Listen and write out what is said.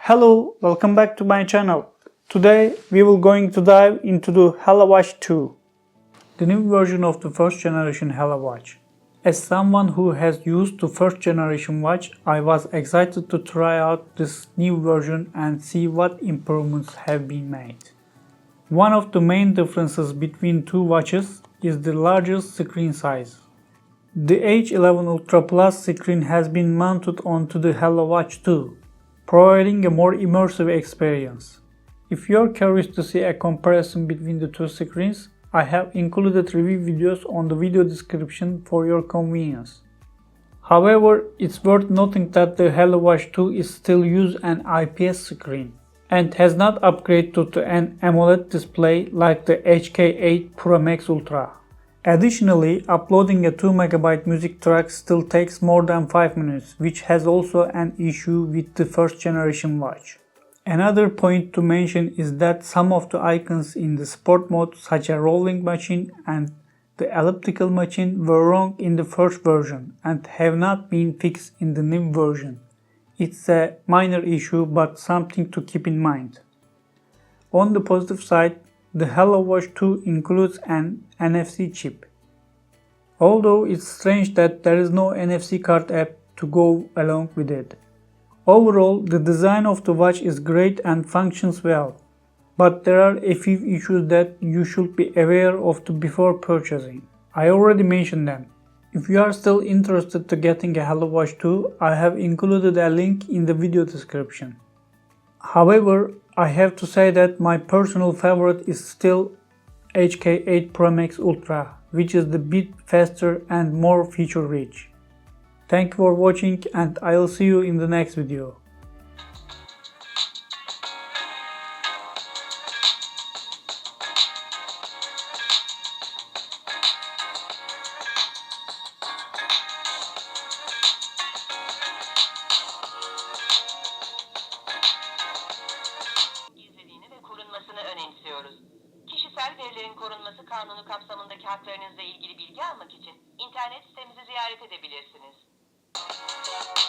Hello, welcome back to my channel. Today we will going to dive into the HelloWatch 2, the new version of the first generation HelloWatch. As someone who has used the first generation watch, I was excited to try out this new version and see what improvements have been made. One of the main differences between two watches is the larger screen size. The H11 Ultra Plus screen has been mounted onto the HelloWatch 2, providing a more immersive experience. If you're curious to see a comparison between the two screens, I have included review videos on the video description for your convenience. However, it's worth noting that the HelloWatch 2 is still use an IPS screen and has not upgraded to an AMOLED display like the HK8 Pro Max Ultra. Additionally, uploading a 2MB music track still takes more than 5 minutes, which has also an issue with the first generation watch. Another point to mention is that some of the icons in the sport mode, such as rolling machine and the elliptical machine, were wrong in the first version and have not been fixed in the new version. It's a minor issue, but something to keep in mind. On the positive side, the HelloWatch 2 includes an NFC chip. Although it's strange that there is no NFC card app to go along with it. Overall, the design of the watch is great and functions well, but there are a few issues that you should be aware of before purchasing. I already mentioned them. If you are still interested to getting a HelloWatch 2, I have included a link in the video description. However, I have to say that my personal favorite is still HK8 Pro Max Ultra, which is the bit faster and more feature rich. Thank you for watching and I'll see you in the next video. Korunmasını önemsiyoruz. Kişisel verilerin korunması kanunu kapsamındaki haklarınızla ilgili bilgi almak için internet sitemizi ziyaret edebilirsiniz.